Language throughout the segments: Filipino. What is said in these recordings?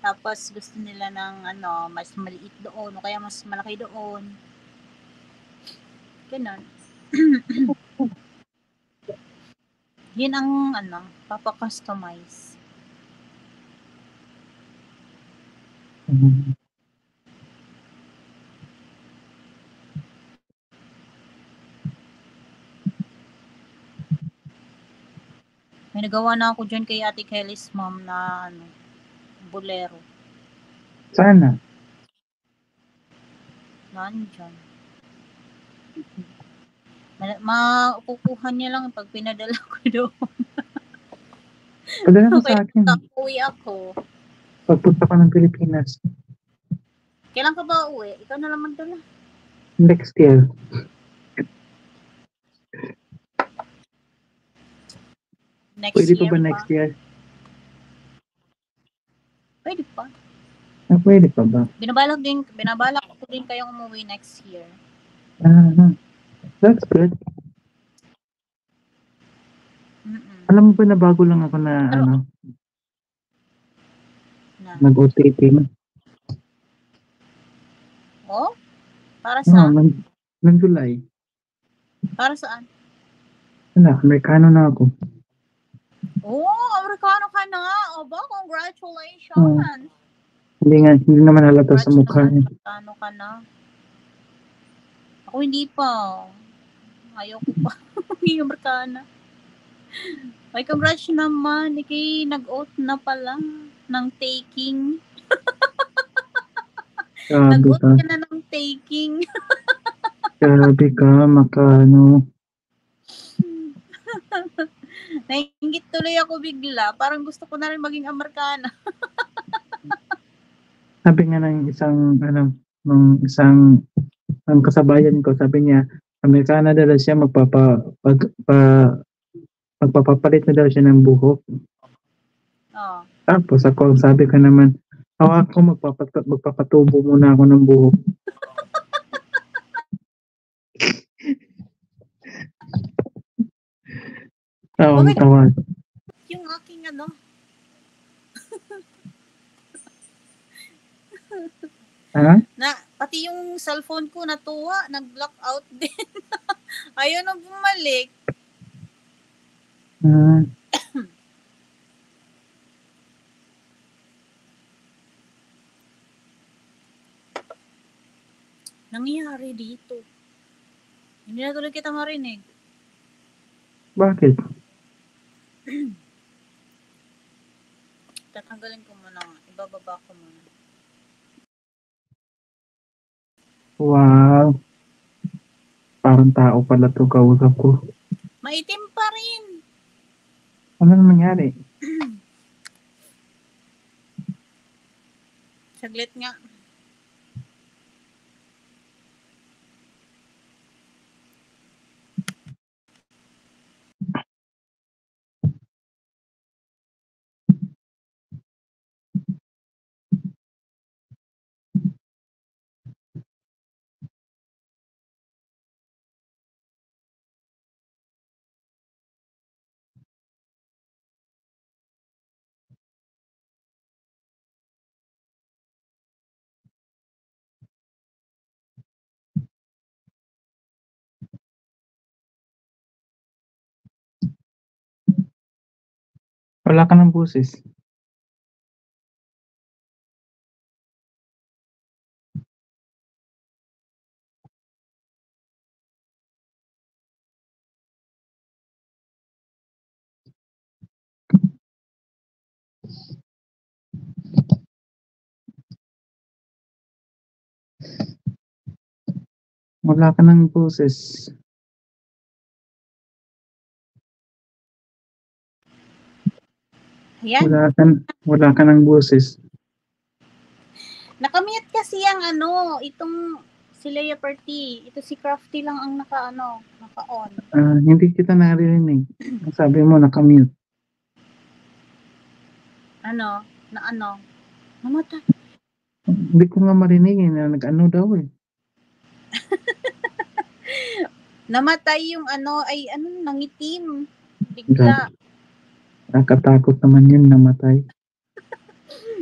Tapos gusto nila ng ano, mas maliit doon o kaya mas malaki doon. Ganon. Yun ang ano, papa-customize. May nagawa na ako dyan kay Ate Kelly's mom na ano, bolero. Sana. Nandyan. Makukuha niya lang pag pinadala ko doon. Padala mo sa akin. Uwi ako. Pagpunta ka ng Pilipinas. Kailan ka ba uwi? Ikaw na lang magdala. Next year. Pwede pa ba next year? Pwede pa. Pwede pa ba? Binabalak ko din kayong umuwi next year. That's good. Alam mo ba na bago lang ako na nag-OTP mo? Oh? Para saan? Ng July. Para saan? Wala, Amerikano na ako. Oh, Amerikano ka na. Aba, congratulations. Hindi naman halata sa mukha niya. Amerikano ka na. Ako hindi pa. Ayaw ko pa. Hindi Amerikana. Ay, congrats naman. Ikay nag-oath na pala ng taking. Nag-oath ka na ng taking. Grabe ka, makano. Nainggit tuloy ako bigla. Parang gusto ko na rin maging Amerikana. Sabi nga ng ang kasabayan ko, sabi niya, Amerikana daw siya magpapapalit na daw siya ng buhok. Oh. Tapos ako, sabi ko naman, ako magpapatubo muna ako ng buhok. Tawang-tawa. Yung aking ano? Pati yung cellphone ko natuwa, nag-blackout din. Ayaw na bumalik. Nangyari dito. Hindi na tuloy kita marinig. Bakit? Tatanggalin ko muna. Ibababa ko muna. Wow. Parang tao pala to kausap ko. Maitim pa rin. Ano nangyari? Saglit nga. Wala ka ng boses. Wala ka ng boses. Ayan. Wala ka ng boses. Nakamute kasi ang itong si Leia Perty. Ito si Crafty lang ang naka-on. Hindi kita narinig. Sabi mo nakamute. Namatay. Hindi ko nga marinig na nag-ano daw eh. Namatay yung nangitim. Bigla. Nakatakot naman yun, namatay.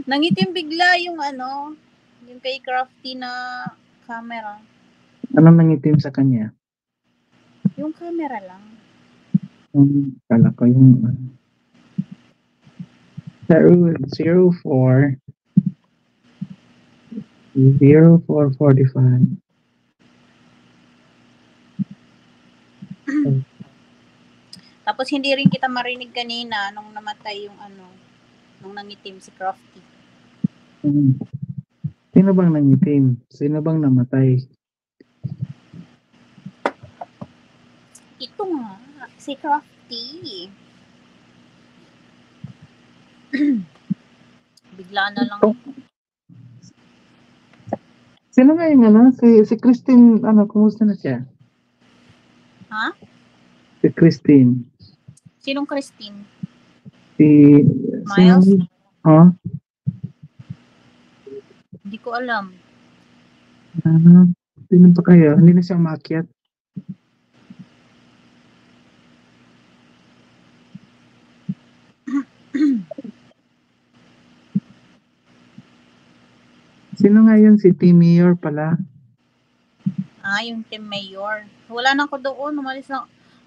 Nangitim bigla yung yung kay Crafty na camera. Anong nangitim sa kanya? Yung camera lang. Kala ko yung 04 0445. Tapos hindi rin kita marinig kanina nung namatay yung nung nangitim si Crafty. Sino bang nangitim? Sino bang namatay? Ito nga, si Crafty. Bigla na lang. Sino nga yung si Christine, kumusta na siya? Ha? Si Christine. Sinong Christine? Miles? Hindi ko alam. Sino pa kaya? Hindi na siya umakyat. Sino nga yun? Si Team Mayor pala. Yung Team Mayor. Wala na ako doon.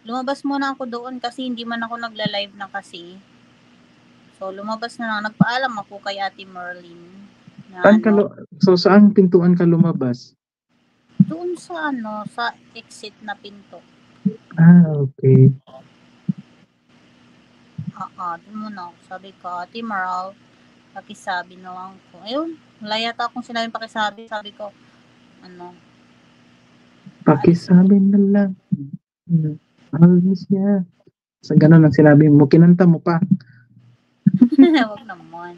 Lumabas muna ako doon kasi hindi man ako nagla-live na kasi. So, lumabas na lang. Nagpaalam ako kay Ate Merlin. Saan pintuan ka lumabas? Doon sa sa exit na pinto. Okay. Doon muna ako. Sabi ko, Ate Merl, pakisabi na lang ko. Ayun, wala yata akong sinabing pakisabi. Sabi ko, pakisabi na lang. Alis niya. Sa ganun ang sinabi mo, kinanta mo pa. Wag naman.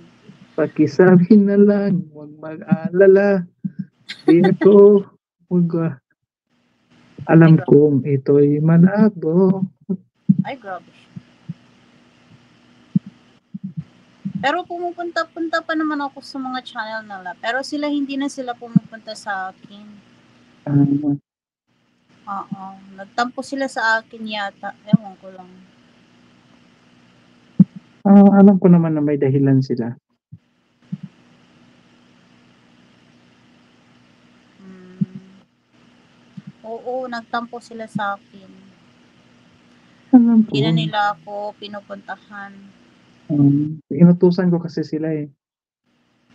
Pakisabi na lang, huwag mag-alala. Di ako, alam kong ito'y malabo. Ay, grabe. Pero pumupunta-punta pa naman ako sa mga channel nila. Pero hindi na sila pumupunta sa akin. Nagtampo sila sa akin yata. Ewan ko lang. Alam ko naman na may dahilan sila. Oo, nagtampo sila sa akin. Alam ko. Hindi na nila ako pinupuntahan. Inutusan ko kasi sila eh.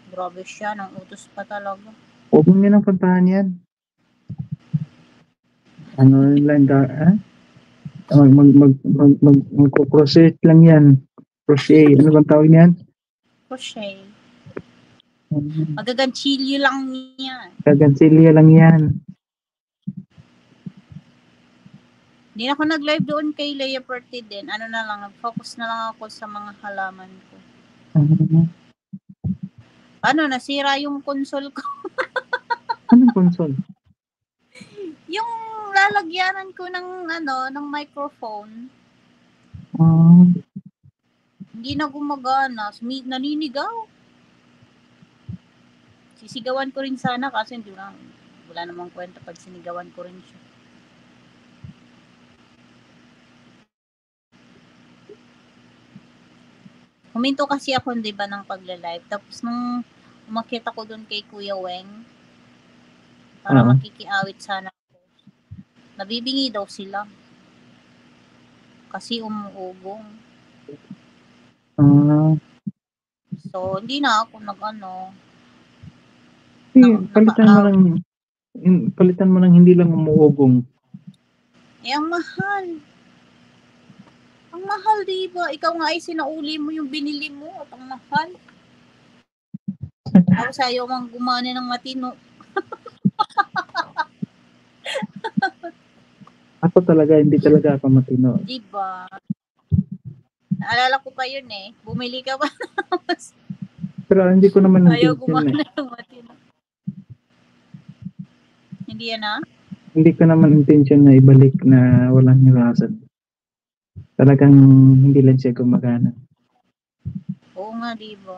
Grabe siya, nang utos pa talaga. Huwag mo nilang puntahan yan. Mag-crochet lang yan. Crochet, ano bang tawag niyan? Crochet. Magaganchilyo lang yan. Gaganchilyo lang yan. Hindi na ako nag-live doon kay Leia Perti din. Nag-focus na lang ako sa mga halaman ko. Nasira yung console ko. Anong console? Yung lalagyanan ko ng microphone. Hindi na gumagana. Naninigaw. Sisigawan ko rin sana kasi wala namang kwenta pag sinigawan ko rin siya. Huminto kasi ako, di ba, ng pagla-live. Tapos nung umakyat ako doon kay Kuya Weng, para makikiawit sana ako. Nabibingi daw sila. Kasi umuugong. So, hindi na ako palitan mo lang hindi lang umuugong. ang mahal. Ang mahal, diba? Ikaw nga ay sinauli mo yung binili mo at ang mahal. Tapos ayaw mang gumana ng matino. Ako talaga, hindi talaga ako matino. Diba? Naalala ko pa yun eh. Bumili ka pa. Pero hindi ko naman ayaw gumana ng matino. Hindi yan Hindi ko naman intention na ibalik na walang nilasan. Talagang hindi lang siya gumagana. Oo nga, diba?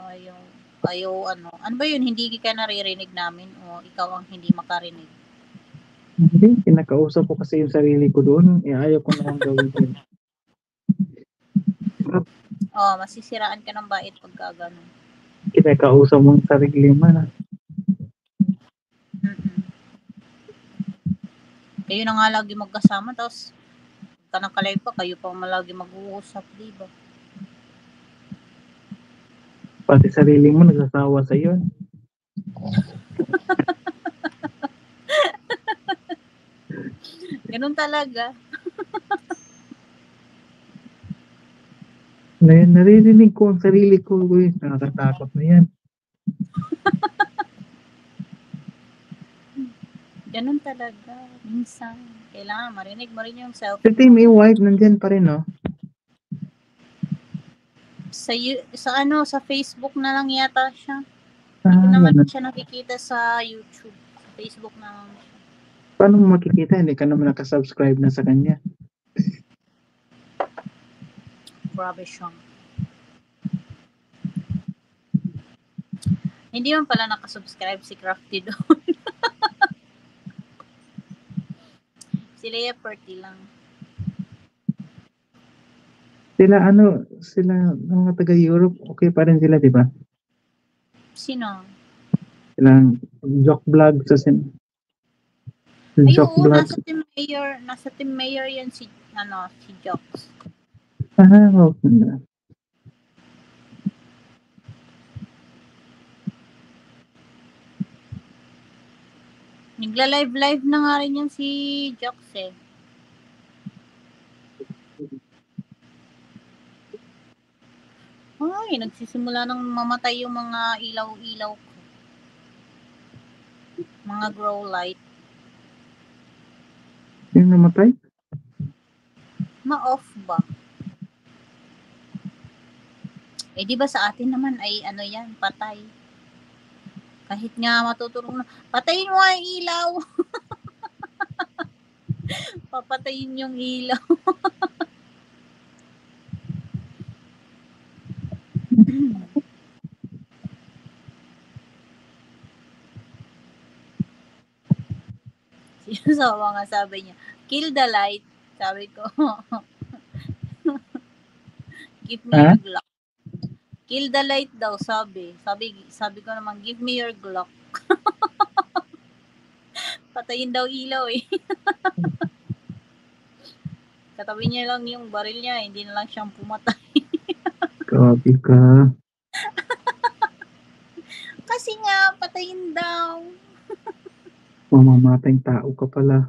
Ayaw ano ba yun? Hindi ka naririnig namin o ikaw ang hindi makarinig? Hindi, kinakausap ko kasi yung sarili ko doon. Ayaw ko namang gawin yun. Masisiraan ka ng bait pagka ganun. Kinakausap mong sarili mo na. Mm-mm. Kayo na nga lagi magkasama, tapos ka nakalive pa, kayo pa malagi mag-uusap, di ba? Pati sarili mo nagsasawa sa iyo. Ganun talaga. Naririnig ko ang sarili ko. Uy, nakakatakot na yan. Ganun talaga. Minsan, kailangan marinig mo rin yung self Si Team White, nandyan pa rin, no? sa Facebook na lang yata siya. Hindi ko naman siya nakikita sa YouTube. Sa Facebook na lang siya. Paano mo makikita? Hindi ka naman nakasubscribe na sa kanya. Grabe siya. Hindi man pala nakasubscribe si Crafty doon. Si Leia Perty lang. Sila mga taga-Europe, okay pa rin sila, di ba? Sino? Silang joke vlog sa Ay, joke oo, vlog. nasa team mayor yan si Jocks. Okay na. Nagla-live na nga rin yan si Jocks eh. Ay, nagsisimula nang mamatay yung mga ilaw-ilaw ko. Mga grow light. Yung namatay? Ma-off ba? Eh, di ba sa atin naman ay ano yan, patay. Kahit nga matutulong na, patayin mo ang ilaw. Papatayin yung ilaw. Sinasawa nga sabi niya, kill the light. Sabi ko, give me your Glock. Kill the light daw, sabi. Sabi ko naman, give me your Glock. Patayin daw ilaw eh. Katabi niya lang yung baril niya, hindi na lang siyang pumatay. Grabe ka. Kasi nga, patayin daw. Mamamatay tao ka pala.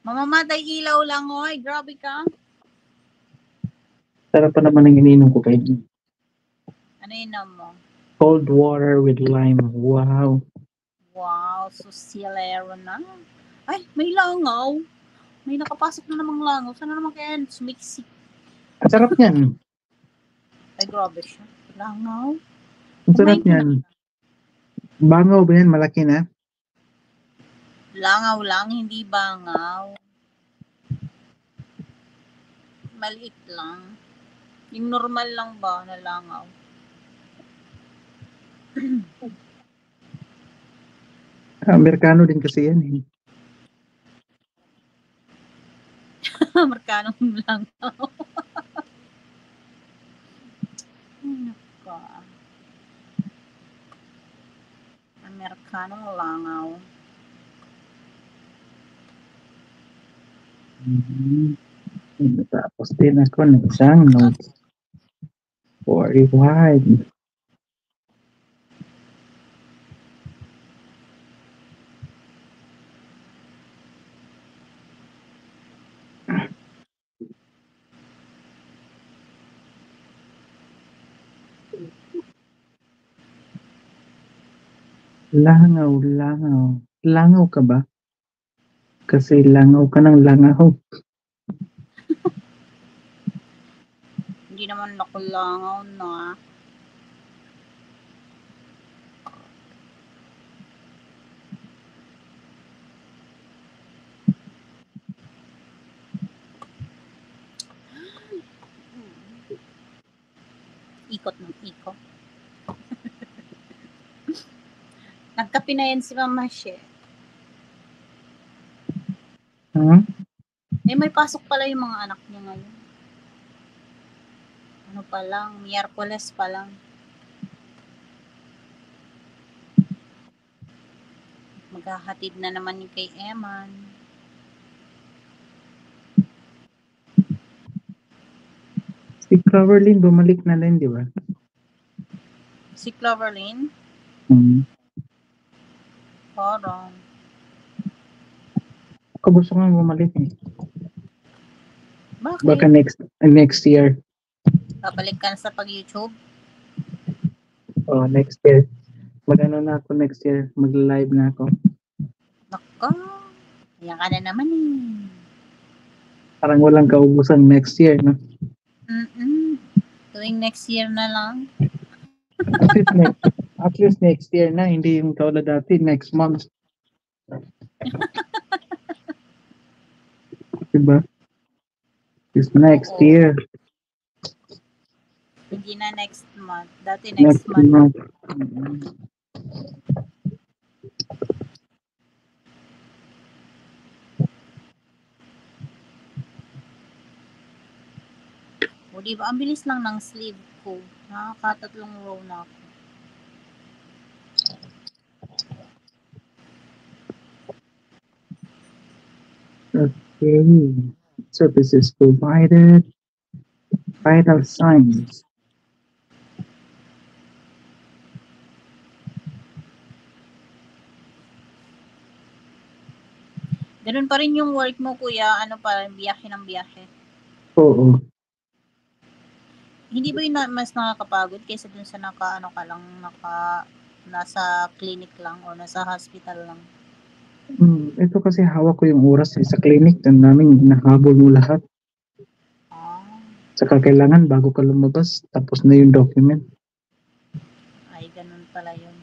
Mamamatay ilaw lang, oy. Grabe ka. Sarap pa naman ang iniinom ko kayo. Ano yun mo? Cold water with lime. Wow. Wow, susilero na. Ay, may langaw. May nakapasok na namang langaw. Sana naman kaya sumiksik. Ang sarap niyan. Ay, grabe siya. Langaw? Ang sarap niyan. Bangaw ba yan? Malaki na? Langaw lang, hindi bangaw. Maliit lang. Yung normal lang ba na langaw? Amerikano din kasi yan eh. Amerikanong langaw. Amerikanong langaw. Tapos din ako ng isang notes. 41. Langaw. Langaw ka ba? Kasi langaw ka ng langaw. Hindi naman ako langaw na. Ikot ng ikot. Nagkape na yan si Mama She. Eh, may pasok pala yung mga anak niya ngayon. Ano pa lang, Miyerkules pa lang. Maghahatid na naman yung kay Eman. Si Cloverlyn, bumalik na din, di ba? Si Cloverlyn? Parang. Ako gusto nga bumalik eh. Bakit? Baka next year. Babalik ka na sa pag-YouTube? Oh, next year. Mag-ano na ako next year. Mag-live na ako. Nako. Ayan ka na naman eh. Parang walang kaubusan next year, no? Tuwing next year na lang. At least next year na, hindi yung kaula dati, next month. Diba? It's next Oo. year. Hindi na next month. Dati next month. O diba, ang bilis lang ng sleeve ko. Nakakatatlong row na ako. Okay. Services provided. Vital signs. Ganun pa rin yung work mo, kuya. Ano pa, biyahe ng biyahe. Oo. Hindi ba yun mas nakakapagod kaysa dun sa nasa clinic lang o nasa hospital lang? Ito kasi hawak ko yung oras sa clinic. Ang namin nahabol mo lahat. Saka kailangan bago ka lumabas, tapos na yung document. Ay, ganun pala yun.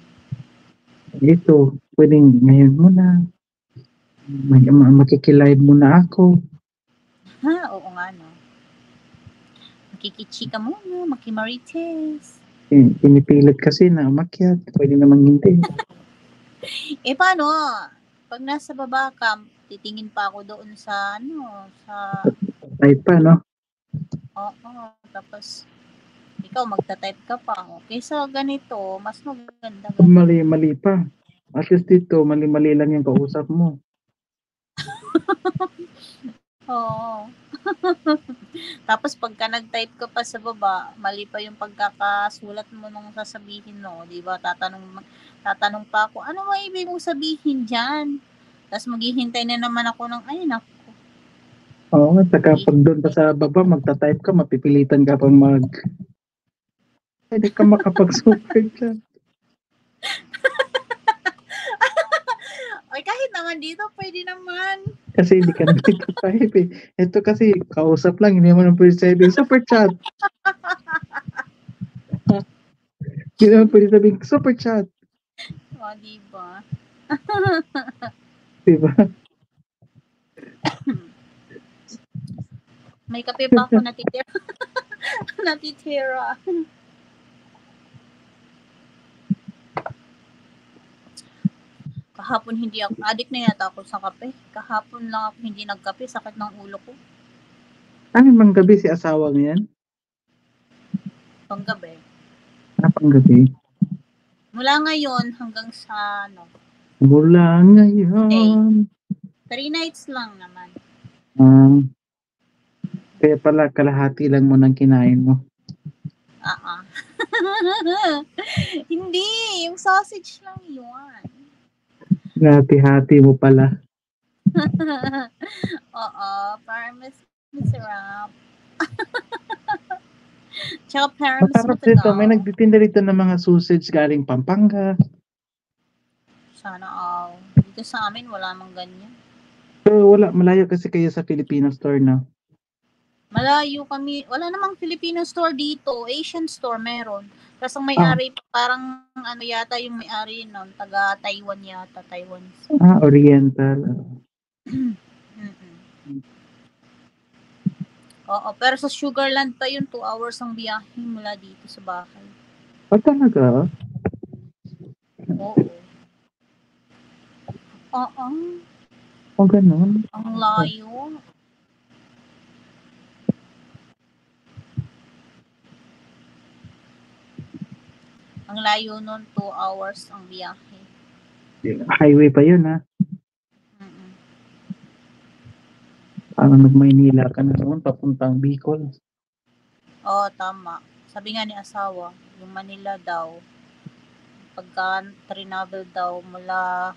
Ito, pwedeng ngayon muna. Makikilive muna ako. Ha, oo nga, no. Makikichika muna, makimarites. Pinipilit kasi na umakyat. Pwede namang hindi. Paano? Pag nasa baba ka, titingin pa ako doon sa Type pa, no? Oo, tapos ikaw magta-type ka pa. Okay, so ganito, mas maganda. Mali pa. At least dito, mali lang yung kausap mo. Oo. Tapos pagka nag-type ka pa sa baba, mali pa yung pagkakasulat mo nung sasabihin, no? Di ba? Tatanong pa ako, ano ba ibig mong sabihin dyan? Tapos maghihintay na naman ako ng, ay naku. Oo, saka pag doon pa sa baba, magta-type ka, mapipilitan ka pang hindi ka makapag-super dyan. Ay, kahit naman dito, pwede naman. Kasi hindi ka nagta-type eh. Ito kasi, kausap lang, hindi mo naman pwede sabihin, super chat. Hindi naman pwede sabihin, super chat. O, diba? Diba? May kape pa ako natitira. Natitira. Kahapon hindi ako, addict na yata ako sa kape. Kahapon lang ako hindi nagkape, sakit ng ulo ko. Ano mang gabi si asawa niyan? Panggabi. Panggabi? Mula ngayon hanggang sa Mula ngayon. 3 nights lang naman. Kaya pala kalahati lang mo nang kinain mo. Hindi, yung sausage lang yun. Hati-hati mo pala. Oo, para mas masarap. Tsaka para mas Masarap dito, may matagal. nagtitinda dito ng mga sausage galing Pampanga. Sana all. Dito sa amin, wala mang ganyan. So, wala, malayo kasi kayo sa Filipino store na. Malayo kami. Wala namang Filipino store dito. Asian store meron. Tapos ang may-ari, parang yata yung may-ari nun, taga Taiwan yata, Taiwanese. Oriental. Oo, pero sa Sugarland pa yun, 2 hours ang biyahe mula dito sa bahay. Talaga? Oo. Oo. Ganun? Ang layo. Ang layo nun, 2 hours ang biyahe. Highway pa yun, ha? Mm-mm. Parang nag-Maynila ka na noon, papuntang Bicol. Oo, tama. Sabi nga ni asawa, yung Manila daw, pagka travel daw mula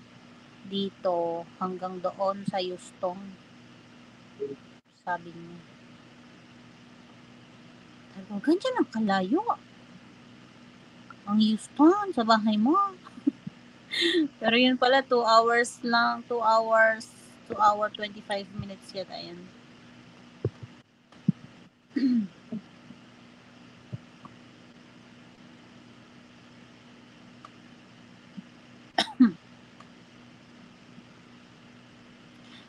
dito hanggang doon sa Houston, sabi niya. Sabi ko, ganyan ang kalayo. Ang Houston, sa bahay mo. Pero yun pala, 2 hours lang, 2 hours, 2 hour 25 minutes yata yun.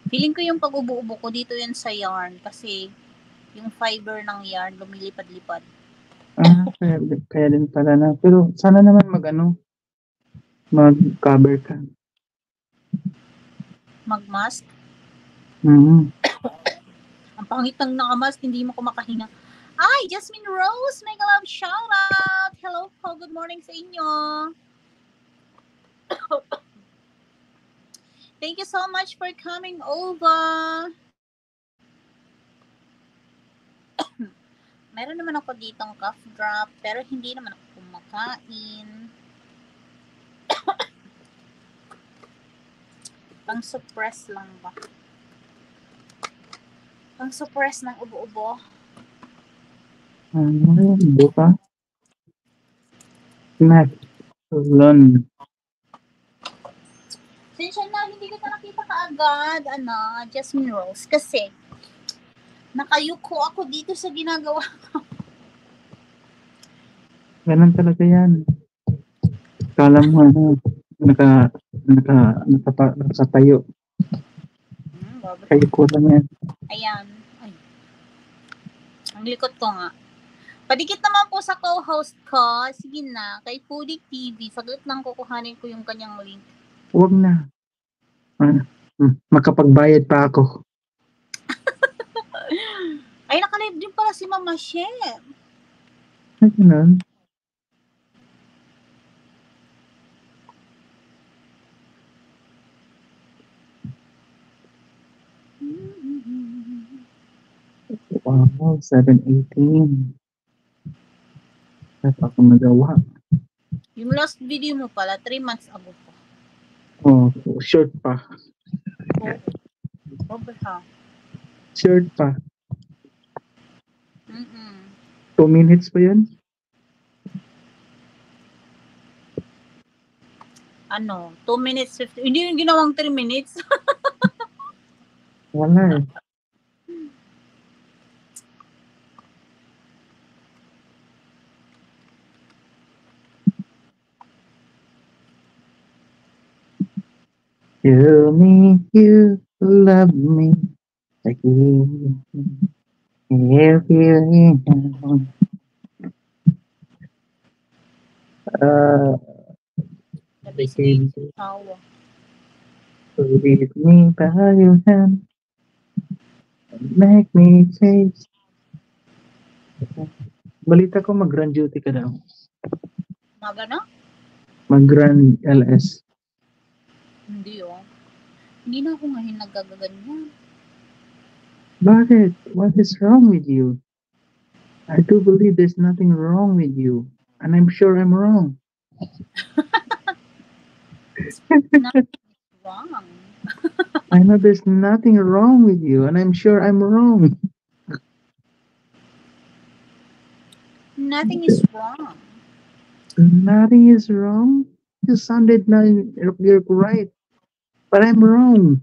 Feeling ko yung pag-ubo-ubo ko dito yun sa yarn kasi yung fiber ng yarn lumilipad-lipad. Kaya din pala na. Pero sana naman mag-cover ka. Mag-mask. Mm. Ang pangit ng nakamask, hindi mo ko makahinga. Ay, Jasmine Rose, mega love shoutout. Hello po, good morning sa inyo. Thank you so much for coming over. Meron naman ako ditong cough drop, pero hindi naman ako kumakain. Pang-suppress lang ba? Pang-suppress ng ubo-ubo. Buka? Lon. Sinsya na, hindi kita nakita kaagad, Jasmine Rose. Kasi, nakayuko ako dito sa ginagawa ko. Ganun talaga yan. Kala mo nakatayo. Kayo ko lang yan. Ayan. Ay. Ang likot ko nga. Padikit naman po sa co-host ko. Sige na, kay Foodie TV. Saglit lang kukuhanin ko yung kanyang link. Huwag na. Makapagbayad pa ako. Ay, nakalive din pala si Mama Chef. Ay, ganun. Wow, 7:18. At ako nagawa. Yung last video mo pala, 3 months ago po. Oh, short pa. Over ha? Short pa. 2 2 minutes pa yun? 2 minutes 50. Hindi yung ginawang 3 minutes. Wala eh. Tell me you love me like you every Busy sa tawa. Lead me by your hand and make me taste. Balita ko mag-grand duty ka daw. Magana? Mag-grand LS. Hindi oh. Hindi na ako ngayon nagagaganyan. Bakit? What is wrong with you? I do believe there's nothing wrong with you. And I'm sure I'm wrong. Nothing is wrong. I know there's nothing wrong with you. And I'm sure I'm wrong. Nothing is wrong. Nothing is wrong? You sounded like you're right. But I'm wrong.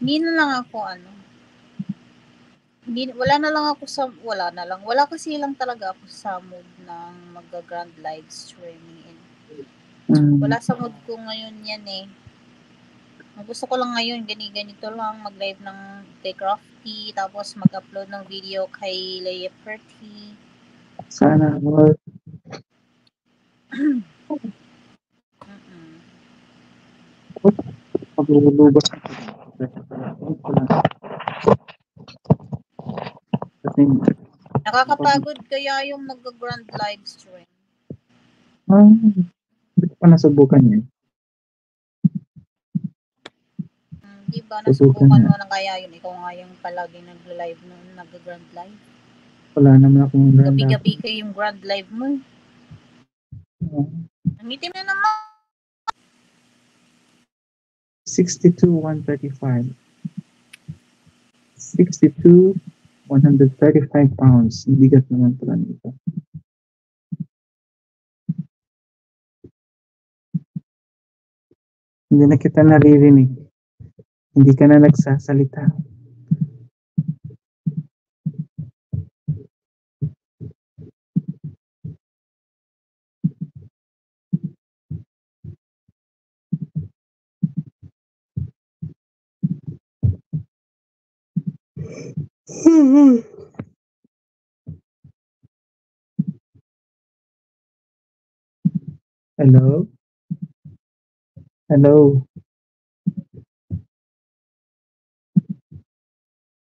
Hindi na lang ako wala kasi lang talaga ako sa mood ng mag-grand live streaming. Wala sa mood ko ngayon yan eh. Ang gusto ko lang ngayon, ganito lang, mag-live ng Crafty, tapos mag-upload ng video kay Leia Perty. Sana all. Paglulubas. Nakakapagod kaya yung mag-grand live stream. Hindi ko pa nasubukan yun. Di ba, Subukan nasubukan nga. mo na kaya yun? Ikaw nga yung palagi nag-live noon, nag-grand live. Wala naman akong brand Gabi-gabi kayo yung grand live mo. Ang itim na naman. 62,135. 62,135 pounds. Ang bigat naman pala nito. Hindi na kita naririnig. Hindi ka na nagsasalita. Hello? Hello?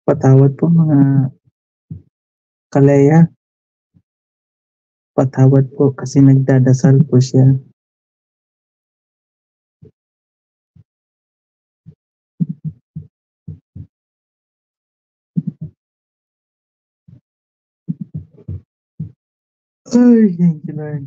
Patawad po mga Kalaya. Patawad po kasi nagdadasal po siya. Ay, thank you, Lord.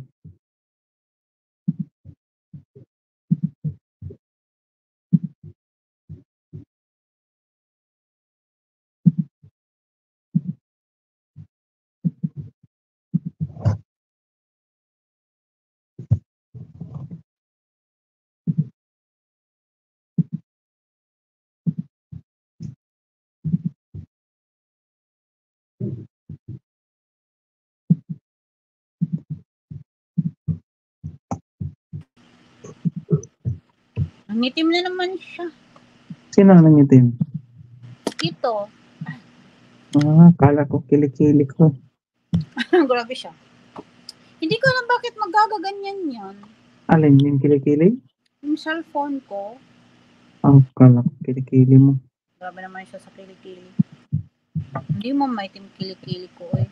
Ang itim na naman siya. Sino ang nangitim? Ito. Kala ko kilikili ko. Grabe siya. Hindi ko alam bakit magagaganyan yan. Alin yung kilikili? Yung cellphone ko. Kala ko kilikili mo. Grabe naman siya sa kilikili. Hindi mo maitim kilikili ko eh.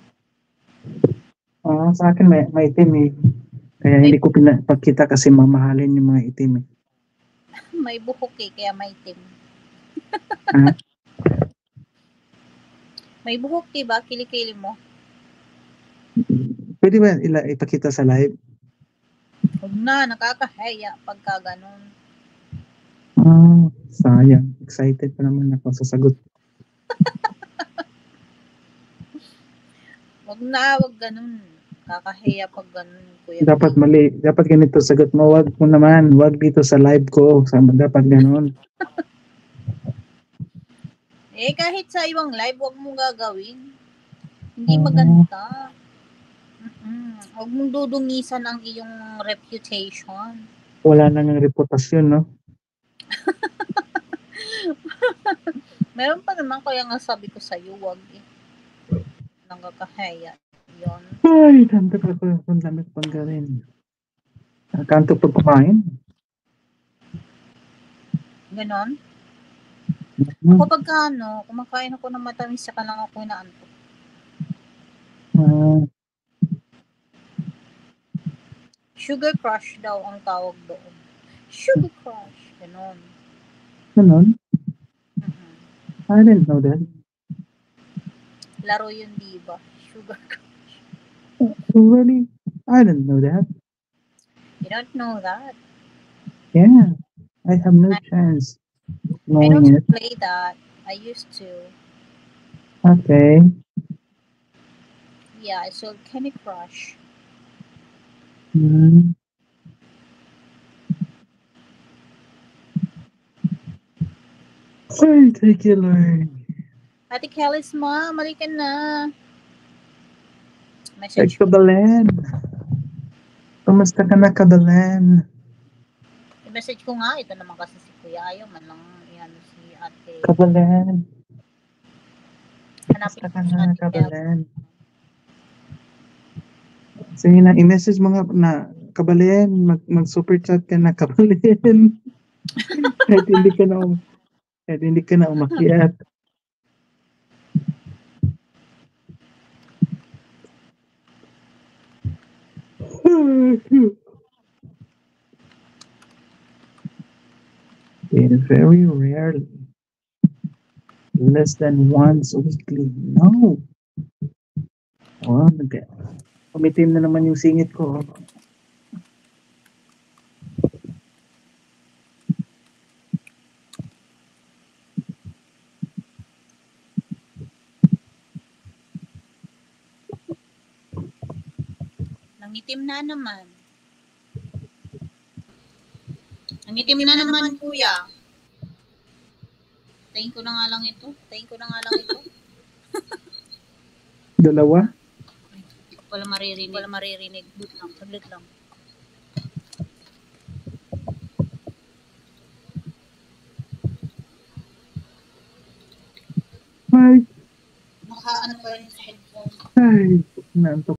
Sa akin may itim eh. Kaya hindi ko pinapakita kasi mamahalin yung mga itim eh. May buhok eh, kaya maitim. May buhok diba, kilikili mo? Pwede ba ipakita sa live? Huwag na, nakakahiya pagka ganun. Sayang. Excited pa naman ako sa sagot. Huwag na, huwag ganun. Kakahiya pag ganun, Kuya. Dapat mali. Dapat ganito sagot mo. Wag mo naman. Wag dito sa live ko. Dapat ganun. Kahit sa ibang live, huwag mong gagawin. Hindi maganda. Huwag mong dudungisan ang iyong reputation. Wala na ng reputasyon, no? Meron pa naman, kaya nga sabi ko sa'yo, huwag eh. Nangkakahiya. Yun. Ay, dami pang gawin. Kanto pag kumain. Ganon? Ako pagka kumakain ako ng matamis, saka lang ako inaantok. Sugar crush daw ang tawag doon. Sugar crush. Ganon. Ganon? I didn't know that. Laro yun, diba? Sugar crush. Really? I didn't know that. You don't know that? Yeah. I have no chance I knowing don't it. play that. I used to. Okay. Yeah, I sold Candy Crush. Ay, thank you, Lord. Ate Kelly's mom, mali ka na. Message ko. Kabalen. Kumusta ka na, Kabalen? I-message ko nga, ito naman kasi si Kuya, ayaw man lang yan si Ate. Kabalen. Hanapin Kumusta ka ko si na, Ate Kabalen? Sige na, i-message mo nga na, Kabalen, mag-super chat ka na, Kabalen. kahit hindi ka na umakyat. weekly, very rarely. Less than once weekly. No. Oh, umitim na naman yung singit ko. Nangitim na naman. Nangitim na naman, kuya. Tayin ko na nga lang ito. Dalawa? Wala maririnig. Saglit lang. Ay, Nakaano pa rin sa headphone. ay, naantok